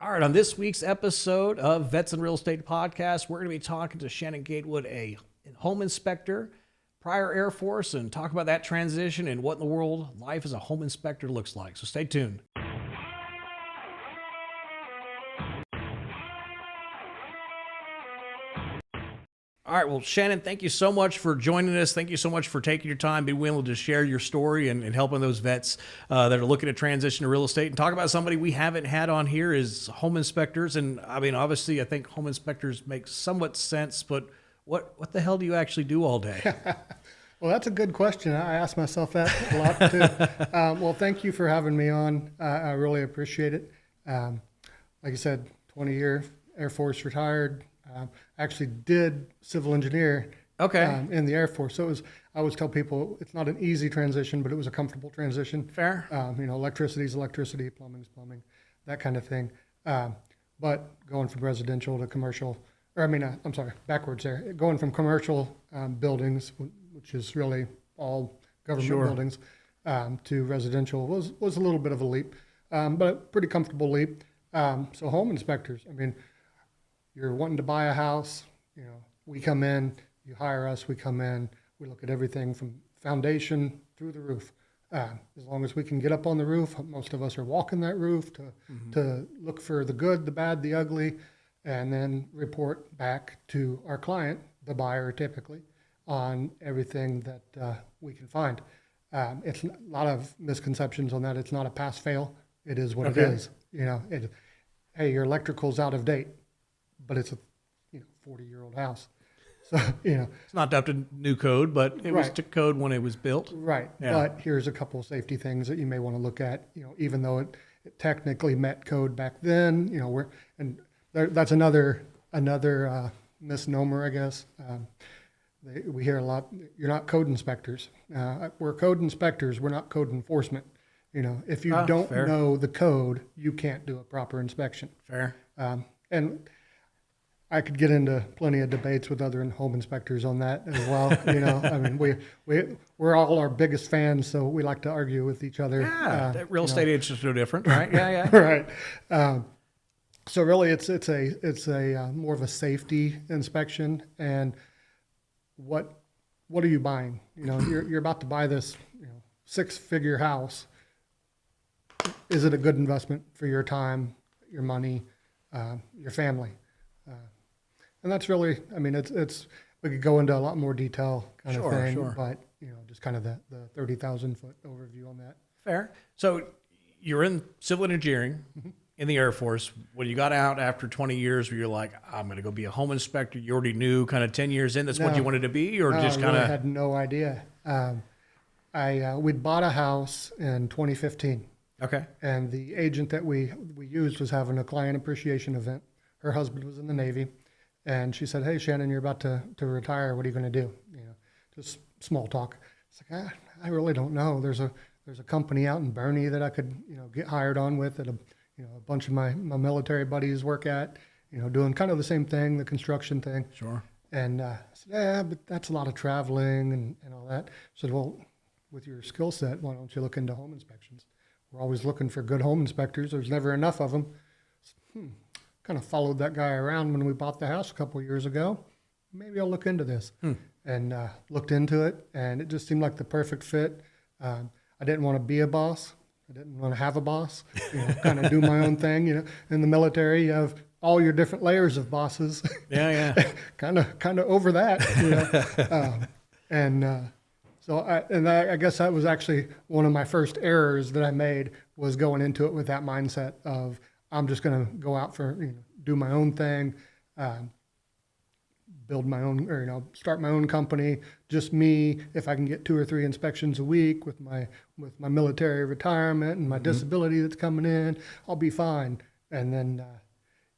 All right, on this week's episode of Vets and Real Estate Podcast, we're going to be talking to Shannon Gatewood, a home inspector, prior Air Force, and talk about that transition and what in the world life as a home inspector looks like. So stay tuned. All right, well, Shannon, thank you so much for joining us. Thank you so much for taking your time, being willing to share your story and helping those vets that are looking to transition to real estate. And talk about somebody we haven't had on here is home inspectors. And I mean, obviously, I think home inspectors make somewhat sense, but what the hell do you actually do all day? Well, that's a good question. I ask myself that a lot too. Well, thank you for having me on. I really appreciate it. Like I said, 20-year Air Force retired. Actually did civil engineer in the Air Force. So I always tell people it's not an easy transition, but it was a comfortable transition. Fair. Electricity is electricity, plumbing is plumbing, that kind of thing. But going from residential to commercial, backwards there. Going from commercial buildings, which is really all government buildings, to residential was a little bit of a leap, but a pretty comfortable leap. So home inspectors, you're wanting to buy a house, we come in, you hire us, we come in, we look at everything from foundation through the roof. As long as we can get up on the roof, most of us are walking that roof to look for the good, the bad, the ugly, and then report back to our client, the buyer typically, on everything that we can find. It's a lot of misconceptions on that. It's not a pass-fail. It is what it is. Hey, your electrical's out of date, but it's a 40-year-old house. So, It's not up to new code, but it was to code when it was built. Right. Yeah. But here's a couple of safety things that you may want to look at, even though it technically met code back then, that's another misnomer, I guess. We hear a lot, you're not code inspectors. We're code inspectors. We're not code enforcement. If you don't know the code, you can't do a proper inspection. Fair. And I could get into plenty of debates with other home inspectors on that as well. We're all our biggest fans, so we like to argue with each other. Yeah, real estate agents are no different, right? Yeah. Right. So really, it's a more of a safety inspection. And what are you buying? You're about to buy this 6-figure house. Is it a good investment for your time, your money, your family? And that's really, it's we could go into a lot more detail kind of thing, but just kind of the 30,000 foot overview on that. Fair. So you're in civil engineering in the Air Force. When you got out after 20 years, where you're like, I'm going to go be a home inspector, you already knew kind of 10 years in that's what you wanted to be, or just kind of? I had no idea. We'd bought a house in 2015. Okay. And the agent that we used was having a client appreciation event. Her husband was in the Navy, and she said, "Hey, Shannon, you're about to retire. What are you going to do?" Just small talk. It's like, I really don't know. There's a company out in Bernie that I could get hired on with that a bunch of my military buddies work at, doing kind of the same thing, the construction thing. Sure. And I said, yeah, but that's a lot of traveling and all that. I said, well, with your skill set, why don't you look into home inspections? We're always looking for good home inspectors. There's never enough of them. Kind of followed that guy around when we bought the house a couple of years ago. Maybe I'll look into this. And looked into it, and it just seemed like the perfect fit. I didn't want to be a boss. I didn't want to have a boss. Kind of do my own thing. In the military, you have all your different layers of bosses. Yeah. kind of over that. So I guess that was actually one of my first errors that I made, was going into it with that mindset of I'm just going to go out for do my own thing, build my own, or start my own company, just me. If I can get 2 or 3 inspections a week with my military retirement and my disability that's coming in, I'll be fine. And then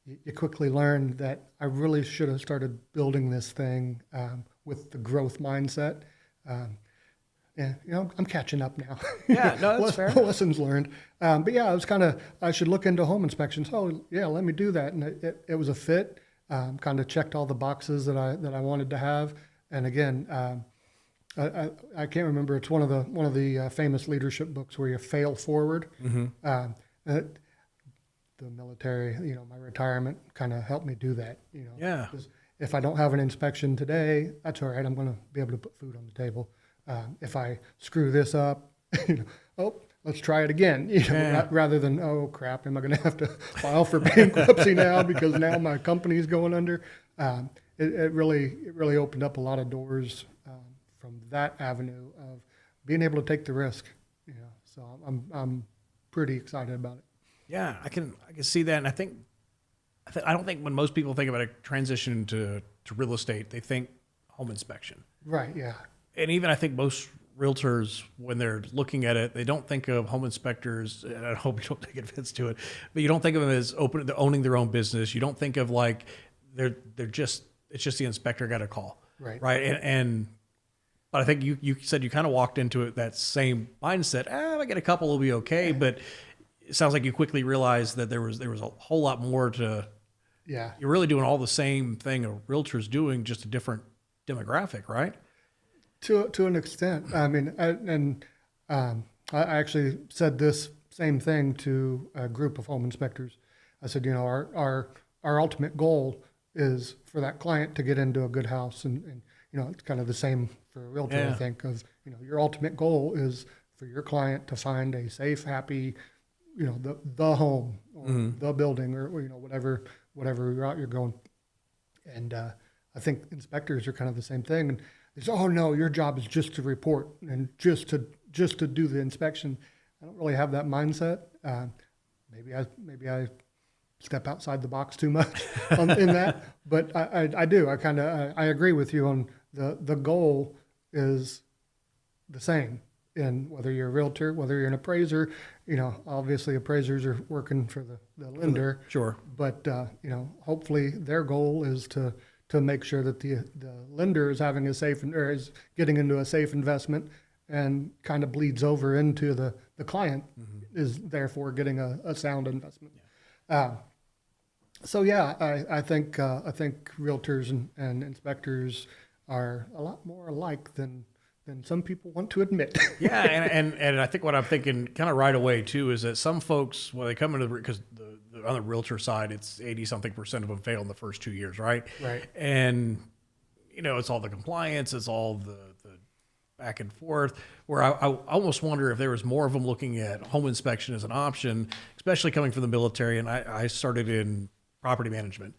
you quickly learn that I really should have started building this thing with the growth mindset. I'm catching up now. Yeah, no, that's fair. Lessons learned. But yeah, I should look into home inspections. Oh, yeah, let me do that. And it was a fit. Kind of checked all the boxes that I wanted to have. And again, I can't remember. It's one of the famous leadership books where you fail forward. the military, my retirement kind of helped me do that, Yeah. 'cause if I don't have an inspection today, that's all right. I'm going to be able to put food on the table. If I screw this up, oh, let's try it again, Yeah. rather than, oh crap, am I going to have to file for bankruptcy now because now my company's going under? It really opened up a lot of doors from that avenue of being able to take the risk. So I'm pretty excited about it. Yeah, I can see that, and I don't think when most people think about a transition to real estate, they think home inspection. Right. Yeah. And even I think most realtors, when they're looking at it, they don't think of home inspectors. And I hope you don't take offense to it, but you don't think of them as owning their own business. You don't think of like they're just it's just the inspector got a call, Right. right? But I think you said you kind of walked into it that same mindset. If I get a couple, it'll be okay. But it sounds like you quickly realized that there was a whole lot more to. Yeah. You're really doing all the same thing a realtor's doing, just a different demographic, right? To an extent. I mean, I actually said this same thing to a group of home inspectors. I said, our ultimate goal is for that client to get into a good house, and it's kind of the same for a realtor. Yeah. I think of your ultimate goal is for your client to find a safe, happy, the home or the building or whatever route you're going. And I think inspectors are kind of the same thing. And they say, oh no, your job is just to report and just to do the inspection. I don't really have that mindset. Maybe I step outside the box too much in that, but I do. I agree with you on the goal is the same. And whether you're a realtor, whether you're an appraiser, obviously appraisers are working for the lender. Sure. But hopefully their goal is to make sure that the lender is having or is getting into a safe investment, and kind of bleeds over into the client is therefore getting a sound investment. So yeah, I think realtors and inspectors are a lot more alike than some people want to admit. Yeah, and I think what I'm thinking kind of right away too is that some folks, when they come into because on the realtor side, it's 80-something% of them fail in the first 2 years, right? Right. And it's all the compliance, it's all the back and forth. Where I almost wonder if there was more of them looking at home inspection as an option, especially coming from the military. And I started in property management,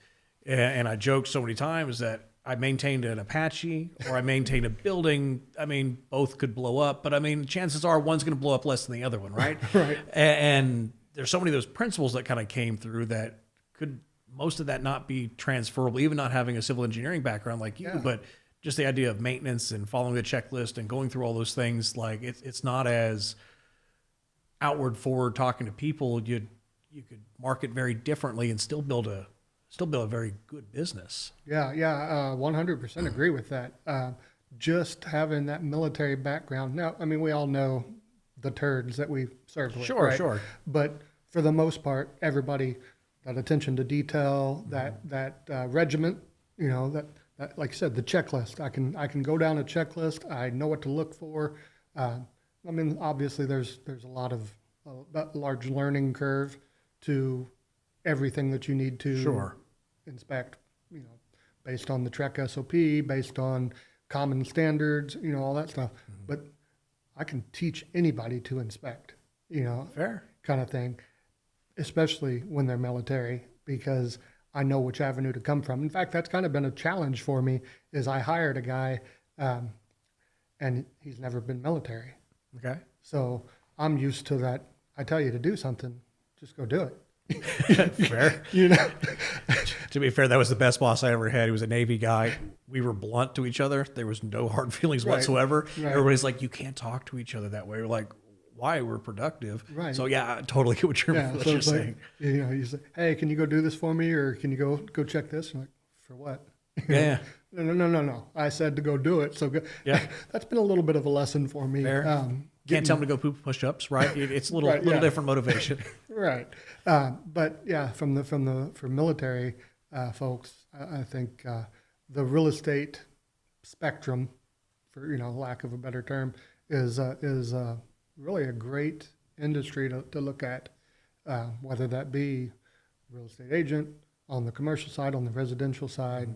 and I joked so many times that I maintained an Apache or I maintained a building. I mean, both could blow up, but I mean, chances are one's going to blow up less than the other one, right? Right. And there's so many of those principles that kind of came through that could most of that not be transferable, even not having a civil engineering background like you, Yeah. but just the idea of maintenance and following the checklist and going through all those things. Like it's not as outward forward talking to people. You could market very differently and still build a very good business. Yeah, 100% agree with that. Just having that military background. Now, I mean, we all know the turds that we served with. Sure, right? sure. But for the most part, everybody, that attention to detail, that regiment, that like you said, the checklist. I can go down a checklist. I know what to look for. I mean, obviously, there's a lot of that large learning curve to everything that you need to Sure. inspect, based on the Trek SOP, based on common standards, all that stuff. But I can teach anybody to inspect, Fair. kind of thing, especially when they're military, because I know which avenue to come from. In fact, that's kind of been a challenge for me is I hired a guy and he's never been military. Okay. So I'm used to that. I tell you to do something, just go do it. Fair. To be fair, that was the best boss I ever had. He was a Navy guy. We were blunt to each other. There was no hard feelings Right. whatsoever. Right. Everybody's like, you can't talk to each other that way. We're like, why? We're productive. Right. So yeah, I totally get what you're So it's saying. like, you say, hey, can you go do this for me? Or can you go check this? I'm like, for what? Yeah. No. I said to go do it. So Yeah. that's been a little bit of a lesson for me. Fair. Can't tell them to go poop push-ups, right? It's a little Right, yeah. different motivation. Right. But yeah, for military folks, I think the real estate spectrum, for lack of a better term, is really a great industry to look at, whether that be real estate agent, on the commercial side, on the residential side,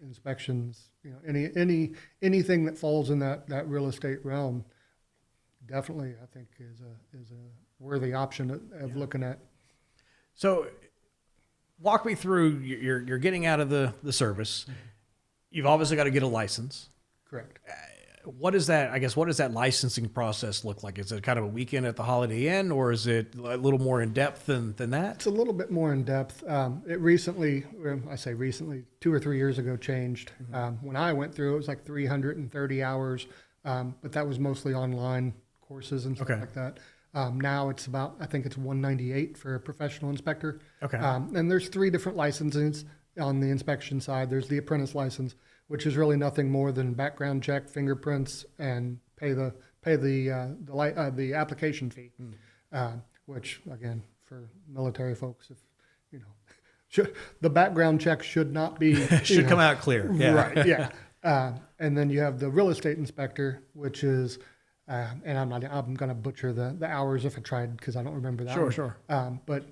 inspections, anything that falls in that real estate realm, definitely I think is a worthy option of looking at. So walk me through, you're getting out of the service. You've obviously got to get a license. Correct. What is that? I guess, what does that licensing process look like? Is it kind of a weekend at the Holiday Inn, or is it a little more in depth than that? It's a little bit more in depth. It recently, I say recently, 2 or 3 years ago changed. When I went through, it was like 330 hours, but that was mostly online courses and stuff like that. Now it's about, I think it's 198 for a professional inspector. Okay. And there's 3 different licenses on the inspection side. There's the apprentice license, which is really nothing more than background check, fingerprints, and pay the application fee. Which again, for military folks, the background check should not be should come out clear. Yeah. Right. Yeah. And then you have the real estate inspector, which is, and I'm going to butcher the hours if I tried because I don't remember that. Sure. But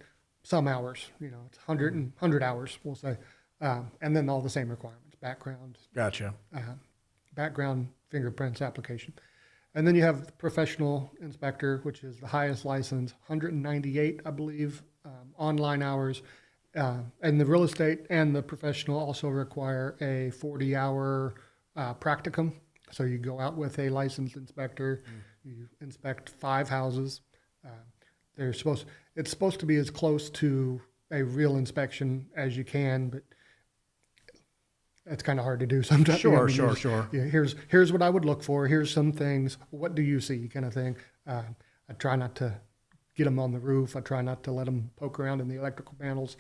some hours, it's 100 hours, we'll say, and then all the same requirements. Background. Gotcha. Background, fingerprints, application. And then you have the professional inspector, which is the highest license, 198, I believe, online hours. And the real estate and the professional also require a 40-hour practicum. So you go out with a licensed inspector, you inspect 5 houses. It's supposed to be as close to a real inspection as you can, but it's kind of hard to do sometimes. Sure. Yeah, here's what I would look for. Here's some things. What do you see? Kind of thing. I try not to get them on the roof. I try not to let them poke around in the electrical panels,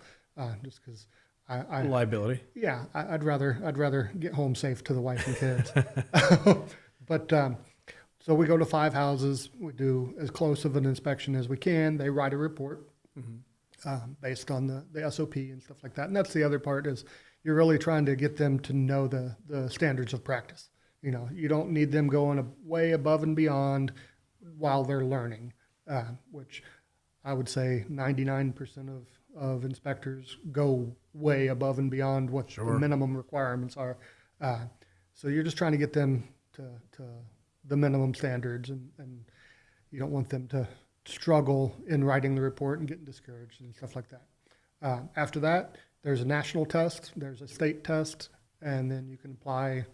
just because liability. Yeah, I'd rather get home safe to the wife and kids. But so we go to 5 houses. We do as close of an inspection as we can. They write a report based on the SOP and stuff like that. And that's the other part is you're really trying to get them to know the standards of practice. You don't need them going way above and beyond while they're learning, which I would say 99% of inspectors go way above and beyond what the minimum requirements are. So you're just trying to get them to the minimum standards, and you don't want them to struggle in writing the report and getting discouraged and stuff like that. After that, there's a national test, there's a state test, and then you can apply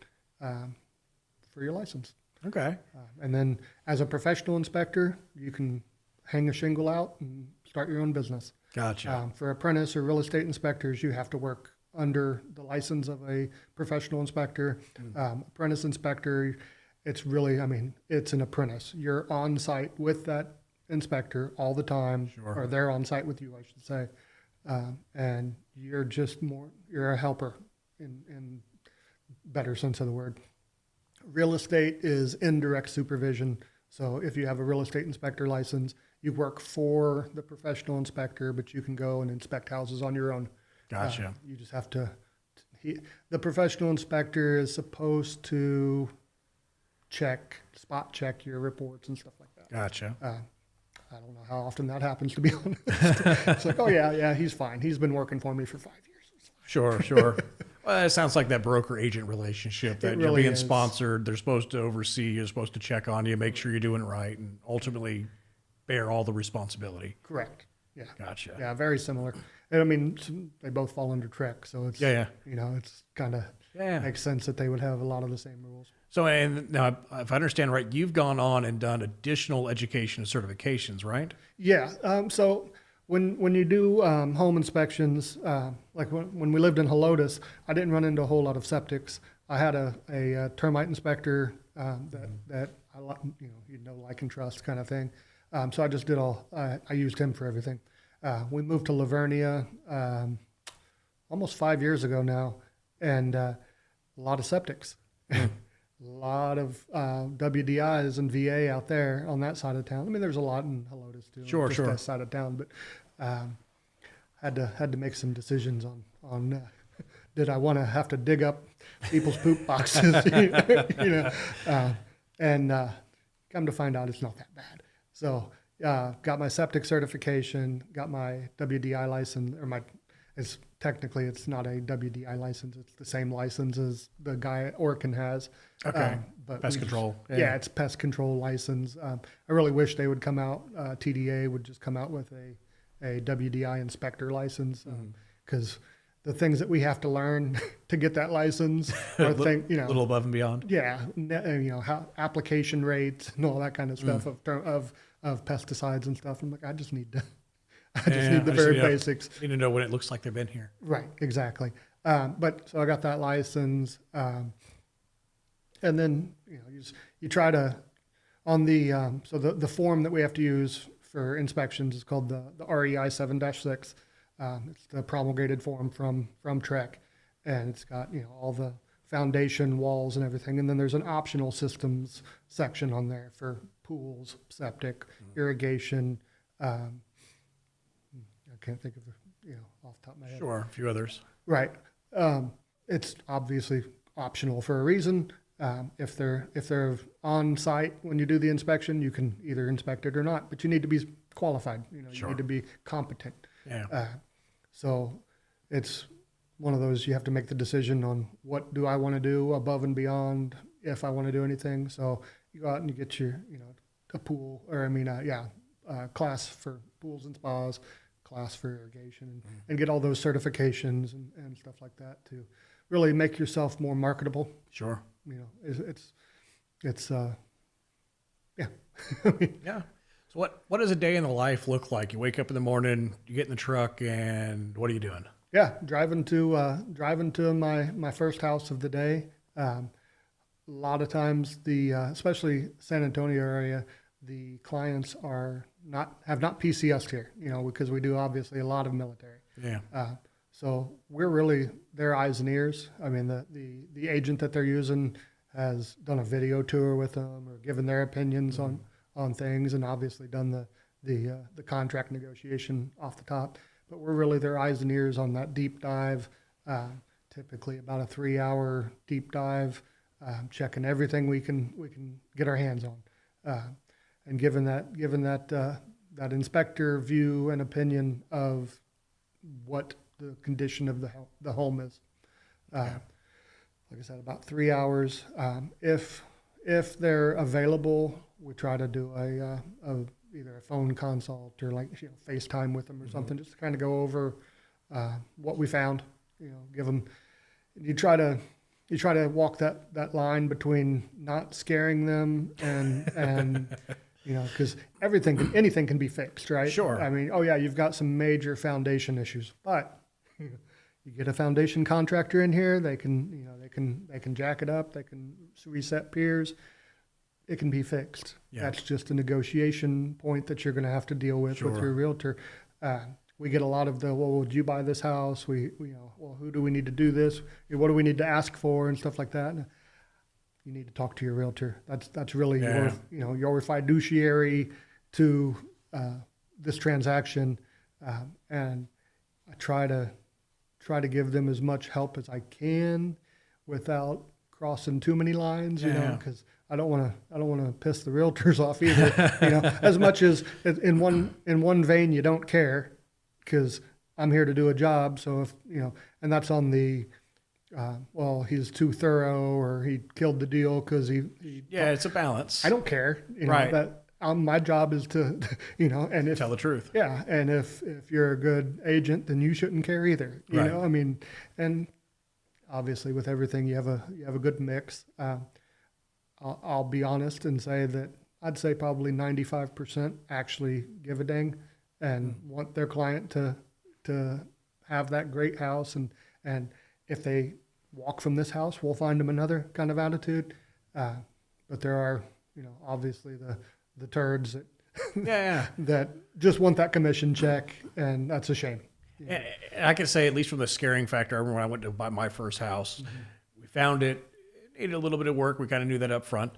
for your license. Okay. And then as a professional inspector, you can hang a shingle out and start your own business. Gotcha. For apprentice or real estate inspectors, you have to work under the license of a professional inspector. Apprentice inspector, it's really, it's an apprentice. You're on site with that inspector all the time, or they're on site with you, I should say. And you're a helper in better sense of the word. Real estate is indirect supervision. So if you have a real estate inspector license, you work for the professional inspector, but you can go and inspect houses on your own. Gotcha. You just have to, the professional inspector is supposed to spot check your reports and stuff like that. Gotcha. I don't know how often that happens, to be honest. It's like, oh yeah, he's fine. He's been working for me for 5 years. Sure. Well, it sounds like that broker-agent relationship that really you're being is. sponsored. They're supposed to oversee you, supposed to check on you, make sure you're doing it right, and ultimately bear all the responsibility. Correct. Yeah. Gotcha. Yeah, very similar. And they both fall under TREC, so it's it's kind of makes sense that they would have a lot of the same rules. So, and now, if I understand right, you've gone on and done additional education and certifications, right? Yeah. So when you do home inspections, like when we lived in Helotes, I didn't run into a whole lot of septics. I had a termite inspector that I like and trust kind of thing. So I just did I used him for everything. We moved to Lavernia almost 5 years ago now, and a lot of septics. A lot of WDIs and VA out there on that side of town. There's a lot in Helotes too. Sure. That side of town, but had to make some decisions on did I want to have to dig up people's poop boxes, and come to find out it's not that bad. So got my septic certification, got my WDI license, or it's technically it's not a WDI license. It's the same license as the guy at Orkin has. Okay. But Pest control. Yeah, it's pest control license. I really wish they would come out, TDA would just come out with a WDI inspector license, because the things that we have to learn to get that license are A little above and beyond. yeah, how application rates and all that kind of stuff of pesticides and stuff. I'm like, I just need the very basics. Need to know what it looks like they've been here. Right, exactly. But so I got that license, and then you try to on the so the form that we have to use for inspections is called the REI 7-6. It's the promulgated form from Trek, and it's got all the foundation walls and everything, and then there's an optional systems section on there for pools, septic, irrigation. I can't think of off the top of my head. Sure, a few others. Right. It's obviously optional for a reason. If they're on site when you do the inspection, you can either inspect it or not, but you need to be qualified. You Sure. need to be competent. Yeah. So it's one of those, you have to make the decision on what do I want to do above and beyond if I want to do anything. So you go out and you get your, a pool, or class for pools and spas, class for irrigation, and get all those certifications and stuff like that to really make yourself more marketable. Sure. It's yeah. Yeah. So what does a day in the life look like? You wake up in the morning, you get in the truck, and what are you doing? Yeah, driving to my first house of the day. A lot of times especially San Antonio area, the clients have not PCS'd here, because we do obviously a lot of military. Yeah. So we're really their eyes and ears. I mean, the agent that they're using has done a video tour with them or given their opinions on things, and obviously done the contract negotiation off the top. But we're really their eyes and ears on that deep dive, typically about a 3-hour deep dive, checking everything we can get our hands on, and given that inspector view and opinion of what the condition of the home is. Like I said, about 3 hours. If they're available, we try to do either a phone consult or FaceTime with them or something, just to kind of go over what we found. Give them. You try to walk that line between not scaring them and because anything can be fixed, right? Sure. I mean, oh yeah, you've got some major foundation issues, but you get a foundation contractor in here, they can jack it up, they can reset piers. It can be fixed. Yeah. That's just a negotiation point that you're going to have to deal with your realtor. We get a lot of would you buy this house? Who do we need to do this? What do we need to ask for and stuff like that? You need to talk to your realtor. That's really your fiduciary to this transaction, and I try to give them as much help as I can without crossing too many lines, because I don't want to piss the realtors off either. As much as in one vein you don't care, because I'm here to do a job. So if and that's on the he's too thorough, or he killed the deal because he it's a balance. I don't care, right? That my job is to and if tell the truth. Yeah, and if you're a good agent, then you shouldn't care either. You know, I mean, and obviously with everything you have a good mix. I'll be honest and say that I'd say probably 95% actually give a dang and want their client to have that great house, and if they walk from this house, we'll find them another kind of attitude. But there are, obviously the turds that that just want that commission check, and that's a shame. And I can say, at least from the scaring factor, I remember when I went to buy my first house, we found it needed a little bit of work. We kind of knew that up front.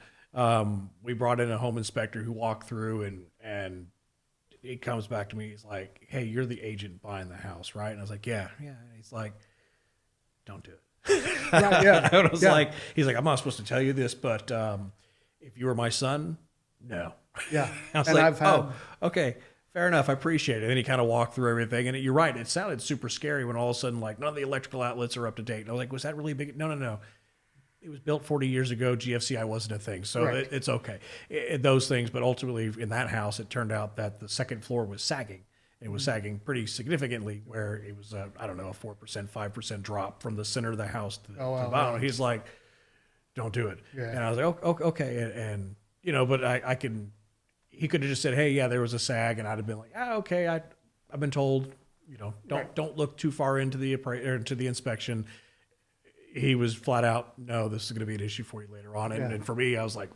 We brought in a home inspector who walked through, and he comes back to me. He's like, "Hey, you're the agent buying the house, right?" And I was like, "Yeah." And he's like, "Don't do it." Right, yeah. And I was like, he's like, "I'm not supposed to tell you this, but if you were my son, No. Yeah. I was And like, I've had, oh, okay, fair enough. I appreciate it. And then he kind of walked through everything. And you're right. It sounded super scary when all of a sudden, like, none of the electrical outlets are up to date. And I was like, was that really big? No, no, no. It was built 40 years ago. GFCI wasn't a thing. So right. it's okay. Those things. But ultimately, in that house, it turned out that the second floor was sagging. It was sagging pretty significantly, where it was, I don't know, a 4%, 5% drop from the center of the house to Oh, the wow, bottom. wow. He's like, don't do it. Yeah. And I was like, oh, okay. And you know, but I can, he could have just said, hey, yeah, there was a sag. And I'd have been like, okay, I've been told, you know, don't look too far into into the inspection. He was flat out, no, this is going to be an issue for you later on. And, Yeah. and for me, I was like,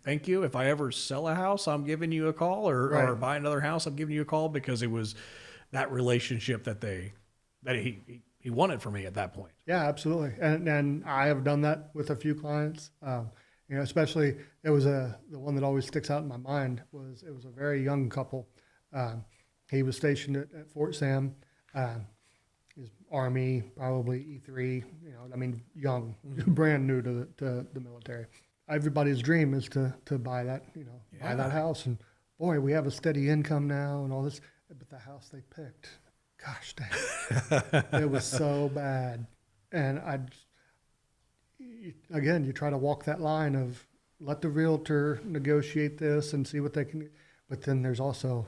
thank you. If I ever sell a house, I'm giving you a call, or Right. buy another house, I'm giving you a call, because it was that relationship that he wanted for me at that point. Yeah, absolutely. And I have done that with a few clients. You know, especially the one that always sticks out in my mind was, it was a very young couple. He was stationed at Fort Sam. He's Army, probably E3. You know, I mean, young, brand new to the military. Everybody's dream is to buy that, you know, buy that house. And boy, we have a steady income now and all this. But the house they picked, gosh dang, it was so bad. And again, you try to walk that line of let the realtor negotiate this and see what they can. But then there's also,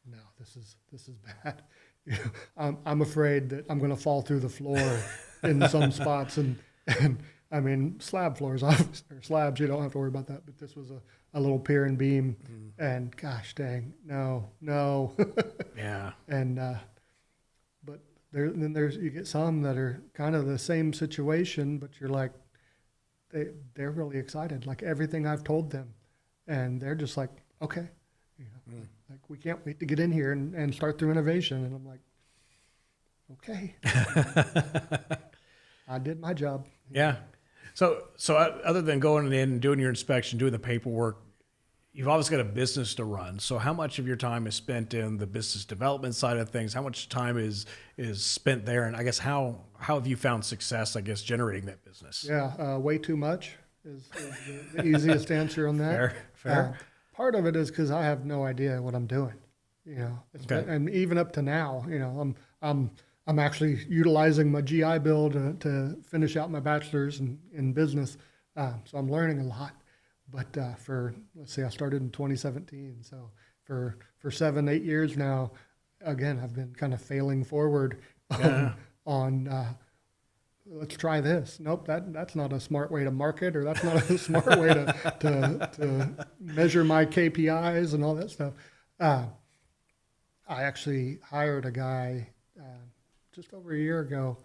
no, this is bad. You know, I'm afraid that I'm going to fall through the floor in some spots, and I mean, slab floors, obviously, or slabs, you don't have to worry about that. But this was a little pier and beam, and gosh dang, no. Yeah. And but there's you get some that are kind of the same situation, but you're like, they're really excited, like everything I've told them, and they're just like, okay, you know, like we can't wait to get in here and start the renovation. And I'm like, okay, I did my job. Yeah. So other than going in and doing your inspection, doing the paperwork, you've obviously got a business to run. So how much of your time is spent in the business development side of things? How much time is spent there? And I guess how have you found success, I guess, generating that business? Yeah, way too much is the easiest answer on that. Fair. Part of it is because I have no idea what I'm doing, you know. Okay. And even up to now, you know, I'm actually utilizing my GI Bill to finish out my bachelor's in business, so I'm learning a lot. But let's see, I started in 2017, so for 7-8 years now, again, I've been kind of failing forward on let's try this. Nope, that's not a smart way to market, or that's not a smart way to measure my KPIs and all that stuff. I actually hired a guy just over a year ago,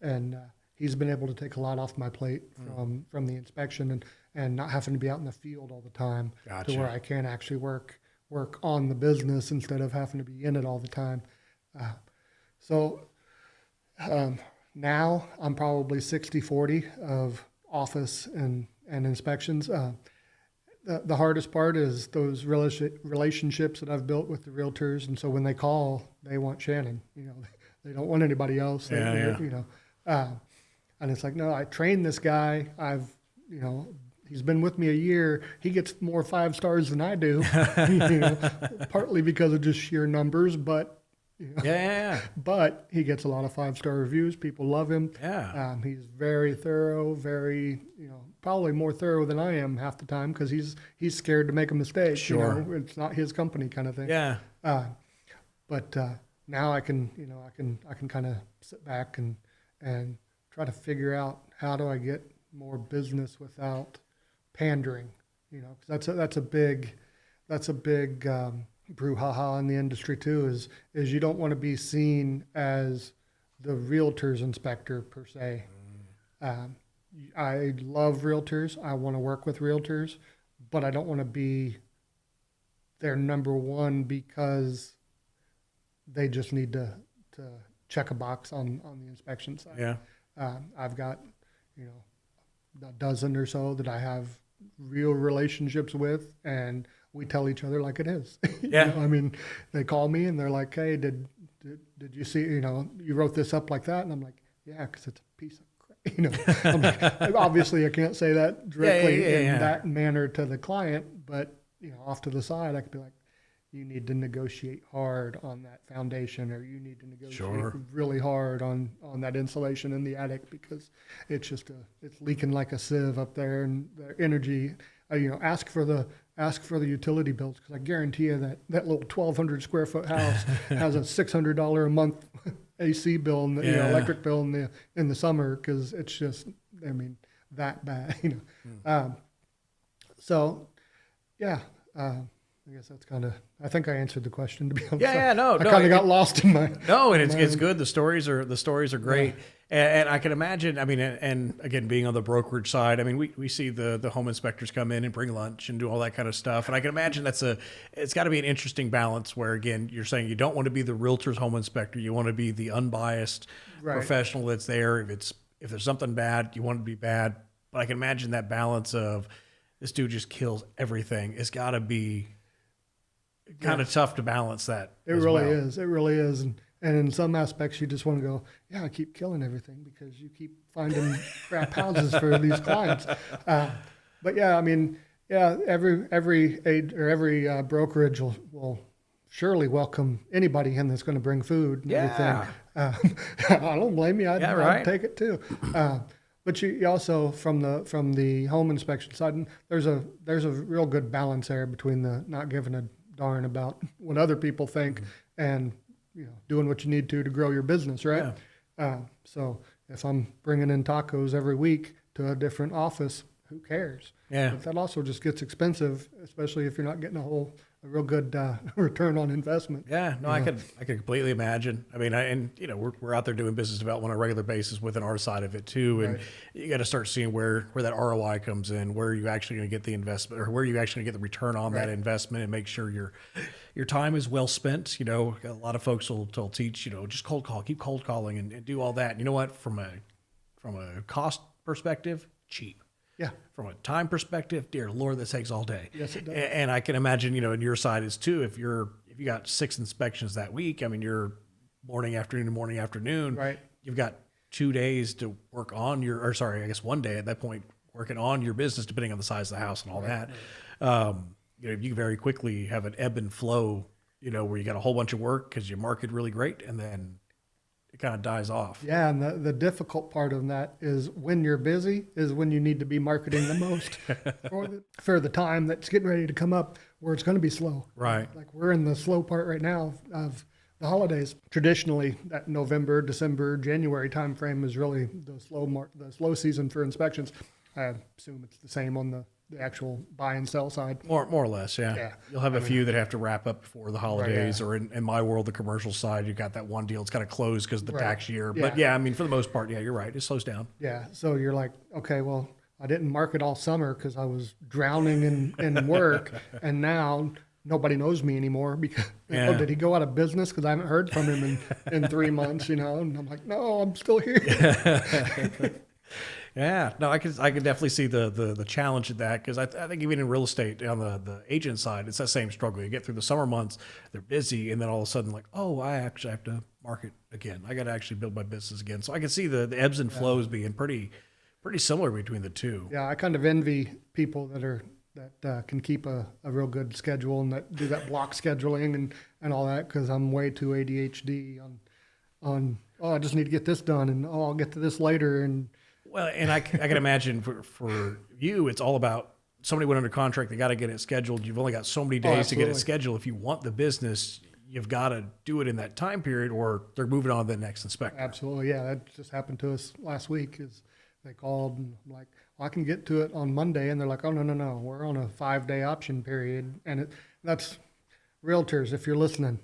and he's been able to take a lot off my plate from the inspection and not having to be out in the field all the time, to where I can actually work on the business instead of having to be in it all the time. Now I'm probably 60-40 of office and inspections. The hardest part is those relationships that I've built with the realtors. And so when they call, they want Shannon, you know, they don't want anybody else. You know, and it's like, no, I trained this guy. You know, he's been with me a year. He gets more 5 stars than I do, you know, partly because of just sheer numbers, but you know, but he gets a lot of 5-star reviews. People love him. He's very thorough, very, you know, probably more thorough than I am half the time, because he's scared to make a mistake. Sure. You know, it's not his company kind of thing. But now I can kind of sit back and try to figure out, how do I get more business without pandering, you know, because that's a big brouhaha in the industry too, is you don't want to be seen as the realtor's inspector per se. I love realtors. I want to work with realtors, but I don't want to be their number one because they just need to check a box on the inspection side. I've got, you know, a dozen or so that I have real relationships with, and we tell each other like it is. You know, I mean, they call me and they're like, hey, did you see, you know, you wrote this up like that? And I'm like, yeah, because it's a piece of crap. You know, I'm like, obviously I can't say that directly in that manner to the client, but off to the side, I could be like, you need to negotiate hard on that foundation, or you need to negotiate really hard on that insulation in the attic, because it's just it's leaking like a sieve up there, and the energy, ask for the utility bills, because I guarantee you that little 1,200 square foot house has a $600 a month AC bill and electric bill in the summer, because it's just, that bad. So yeah. I guess that's I think I answered the question, to be honest. No, I kind of got lost in my. No, and it's good. The stories are great. Yeah. And I can imagine, and again, being on the brokerage side, we see the home inspectors come in and bring lunch and do all that kind of stuff. And I can imagine it's got to be an interesting balance where, again, you're saying you don't want to be the realtor's home inspector. You want to be the unbiased professional that's there. If there's something bad, you want it to be bad. But I can imagine that balance of, this dude just kills everything. It's got to be kind of tough to balance that. It really is. It really is. And in some aspects, you just want to go, I keep killing everything, because you keep finding crap houses for these clients. But every brokerage will surely welcome anybody in that's going to bring food and everything. I don't blame you. I'd take it too. But you also, from the home inspection side, and there's a real good balance there between the not giving a darn about what other people think, and doing what you need to grow your business, right? So if I'm bringing in tacos every week to a different office, who cares? But that also just gets expensive, especially if you're not getting a real good return on investment. I could completely imagine. We're out there doing business development on a regular basis within our side of it too, and you got to start seeing where that ROI comes in, where you actually going to get the investment, or where you actually going to get the return on that investment, and make sure your time is well spent. A lot of folks will teach, just cold call, keep cold calling, and do all that. And you know what? From a cost perspective, cheap. Yeah. From a time perspective, dear Lord, that takes all day. Yes, it does. And I can imagine, in your side is too, if you got 6 inspections that week, you're morning, afternoon. Right. You've got 2 days to work on 1 day at that point, working on your business, depending on the size of the house and all that. You can very quickly have an ebb and flow, where you got a whole bunch of work because you market really great, and then it kind of dies off. Yeah, and the difficult part of that is, when you're busy is when you need to be marketing the most for the time that's getting ready to come up, where it's going to be slow. Right. Like we're in the slow part right now of the holidays. Traditionally, that November, December, January timeframe is really the slow season for inspections. I assume it's the same on the actual buy and sell side. More or less, yeah. You'll have a few that have to wrap up before the holidays, or in my world, the commercial side, you've got that one deal. It's got to close because of the tax year. But for the most part, you're right. It slows down. Yeah. So you're like, okay, well, I didn't market all summer because I was drowning in work, and now nobody knows me anymore because did he go out of business? Because I haven't heard from him in 3 months, and I'm like, no, I'm still here. Yeah, no, I could definitely see the challenge of that, because I think even in real estate on the agent side, it's that same struggle. You get through the summer months, they're busy, and then all of a sudden, like, oh, I actually have to market again. I got to actually build my business again. So I can see the ebbs and flows being pretty similar between the two. Yeah, I kind of envy people that can keep a real good schedule and that do that block scheduling and all that, because I'm way too ADHD on I just need to get this done, and I'll get to this later. And well, and I can imagine for you, it's all about, somebody went under contract, they got to get it scheduled. You've only got so many days to get it scheduled. If you want the business, you've got to do it in that time period, or they're moving on to the next inspector. Absolutely, yeah. That just happened to us last week. Is they called and I'm like, well, I can get to it on Monday, and they're like, oh no, we're on a 5-day option period, and that's realtors. If you're listening,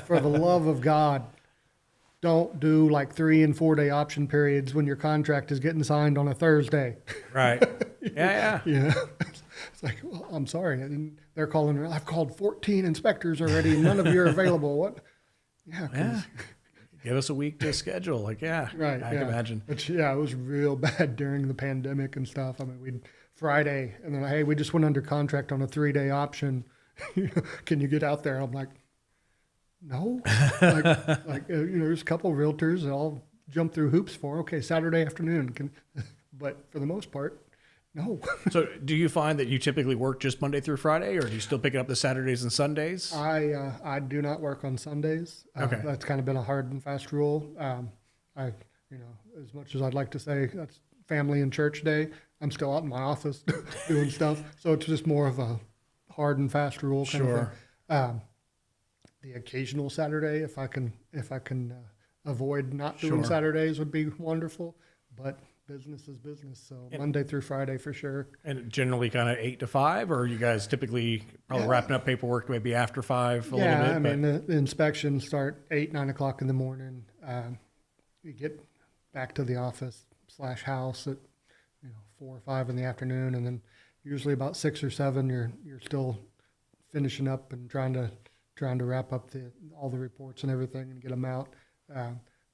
for the love of God, don't do like 3 and 4 day option periods when your contract is getting signed on a Thursday. Right. Yeah. It's like, well, I'm sorry. And they're calling. I've called 14 inspectors already, and none of you are available. What? Yeah. Give us a week to schedule. Like, right. I can imagine. But it was real bad during the pandemic and stuff. we'd Friday, and then, hey, we just went under contract on a 3-day option. Can you get out there? I'm like, no. There's a couple of realtors that I'll jump through hoops for. Okay, Saturday afternoon. But for the most part, No, So do you find that you typically work just Monday through Friday, or do you still pick it up the Saturdays and Sundays? I do not work on Sundays. Okay. That's kind of been a hard and fast rule. I, you know, as much as I'd like to say that's family and church day, I'm still out in my office doing stuff. So it's just more of a hard and fast rule kind of Sure. thing. The occasional Saturday, if I can avoid not doing Sure. Saturdays, would be wonderful. But business is business, so And, Monday through Friday for sure. and generally kind of 8 to 5, or are you guys typically probably Yeah. wrapping up paperwork maybe after 5 a Yeah, little bit? I mean the inspections start 8, 9 o'clock in the morning. You get back to the office / house at 4 or 5 in the afternoon, and then usually about 6 or 7 you're still finishing up and trying to wrap up all the reports and everything and get them out.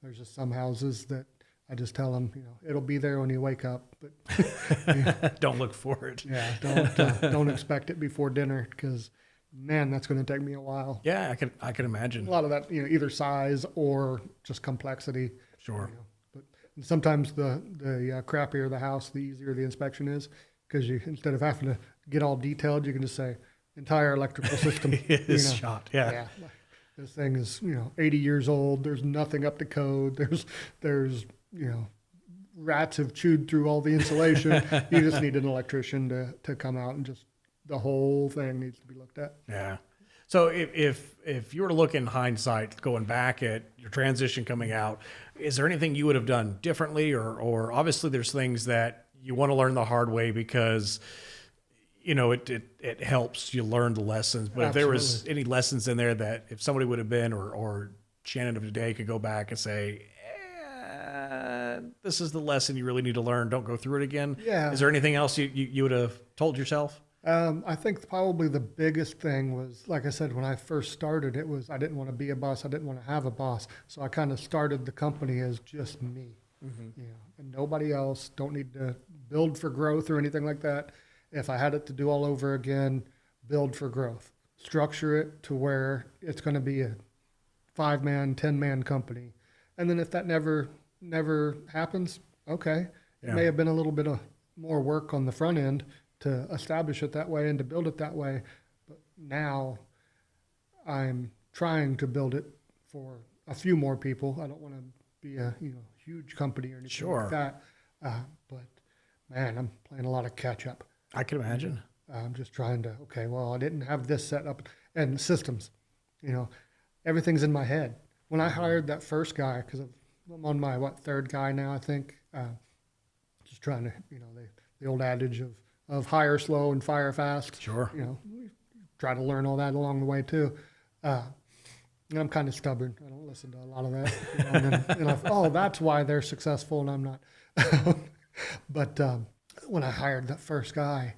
There's just some houses that I just tell them, it'll be there when you wake up, but Don't look for it. yeah, don't expect it before dinner because man, that's going to take me a while. Yeah, I can A imagine. lot of that, either size or just complexity. Sure. But sometimes the crappier the house, the easier the inspection is because you instead of having to get all detailed, you can just say entire electrical system Is shot. Yeah. Yeah, this thing is 80 years old. There's nothing up to code. There's rats have chewed through all the insulation. You just need an electrician to come out and just the whole thing needs to be looked at. Yeah. So if you were to look in hindsight, going back at your transition coming out, is there anything you would have done differently, or obviously there's things that you want to learn the hard way because it helps you learn the lessons. But if there was any lessons in there that if somebody would have been or Shannon of today could go back and say, this is the lesson you really need to learn. Don't go through it again. Yeah. Is there anything else you would have told yourself? I think probably the biggest thing was, like I said, when I first started, it was I didn't want to be a boss. I didn't want to have a boss. So I kind of started the company as just me, and nobody else. Don't need to build for growth or anything like that. If I had it to do all over again, build for growth. Structure it to where it's going to be a 5-man, 10-man company. And then if that never happens, okay. It Yeah. may have been a little bit of more work on the front end to establish it that way and to build it that way. But now I'm trying to build it for a few more people. I don't want to be a huge company or anything Sure. like that. But man, I'm playing a lot of catch up. I can imagine. I'm just trying to, okay, well, I didn't have this set up and systems, everything's in my head. When I hired that first guy, because I'm on my, third guy now, I think, just trying to, the old adage of hire slow and fire fast. Sure. We try to learn all that along the way too. And I'm kind of stubborn. I don't listen to a lot of that. That's why they're successful and I'm not. But when I hired that first guy,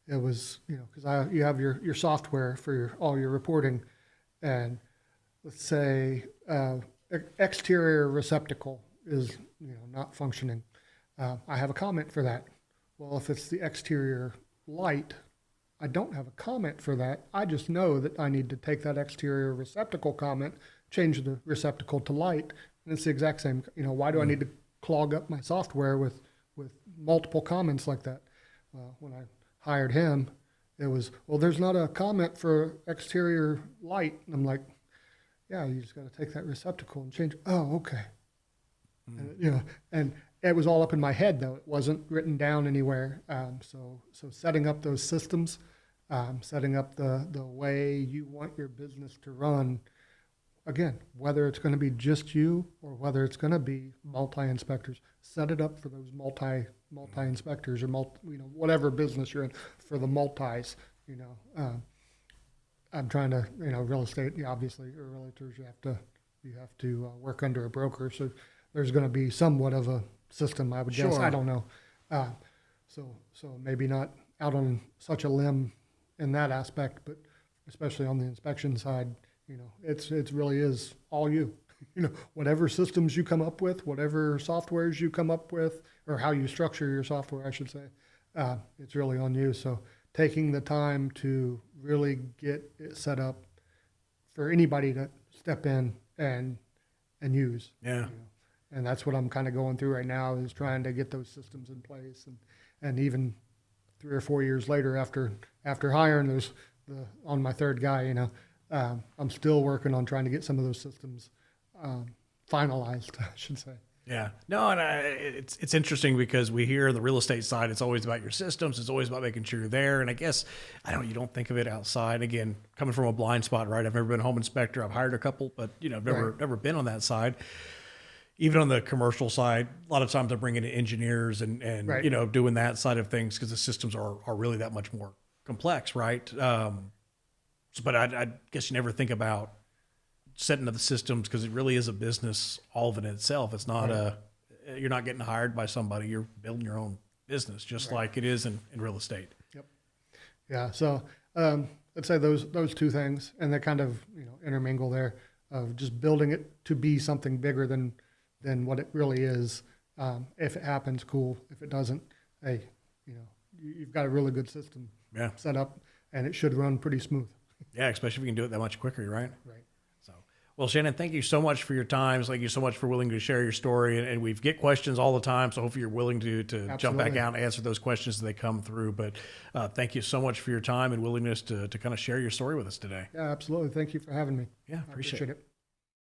it was, because you have your software for all your reporting, and let's say exterior receptacle is not functioning. I have a comment for that. Well, if it's the exterior light, I don't have a comment for that. I just know that I need to take that exterior receptacle comment, change the receptacle to light, and it's the exact same. Why do I need to clog up my software with multiple comments like that? When I hired him, it was, well, there's not a comment for exterior light. And I'm like, yeah, you just got to take that receptacle and change. Oh, okay. And it was all up in my head though. It wasn't written down anywhere. So setting up those systems, setting up the way you want your business to run, again, whether it's going to be just you or whether it's going to be multi-inspectors, set it up for those multi-inspectors or whatever business you're in for the multis. I'm trying to, real estate, obviously, or realtors, you have to work under a broker. So there's going to be somewhat of a system, I would guess. Sure. I don't know. So maybe not out on such a limb in that aspect, but especially on the inspection side, it really is all you. Whatever systems you come up with, whatever softwares you come up with, or how you structure your software, I should say, it's really on you. So taking the time to really get it set up for anybody to step in and use. Yeah. And that's what I'm kind of going through right now is trying to get those systems in place and even 3 or 4 years later, after hiring on my third guy, I'm still working on trying to get some of those systems finalized, I should say. Yeah, no, and it's interesting because we hear on the real estate side, it's always about your systems. It's always about making sure you're there. And I guess, you don't think of it outside. Again, coming from a blind spot, right? I've never been a home inspector. I've hired a couple, but I've never been on that side. Even on the commercial side, a lot of times they're bringing in engineers and Right. doing that side of things because the systems are really that much more complex, right? But I guess you never think about setting up the systems because it really is a business all of it in itself. It's not you're not getting hired by somebody. You're building your own business, just like it is in real estate. Yep. Yeah. So I'd say those two things, and they kind of intermingle there, of just building it to be something bigger than what it really is. If it happens, cool. If it doesn't, hey, you've got a really good system set up, and it should run pretty smooth. Yeah, especially if you can do it that much quicker, right? Right. So, well, Shannon, thank you so much for your time. Thank you so much for willing to share your story. And we get questions all the time, so hopefully you're willing to jump back Absolutely. out and answer those questions as they come through. But thank you so much for your time and willingness to kind of share your story with us today. Yeah, absolutely. Thank you for having me. Yeah, I appreciate it. it.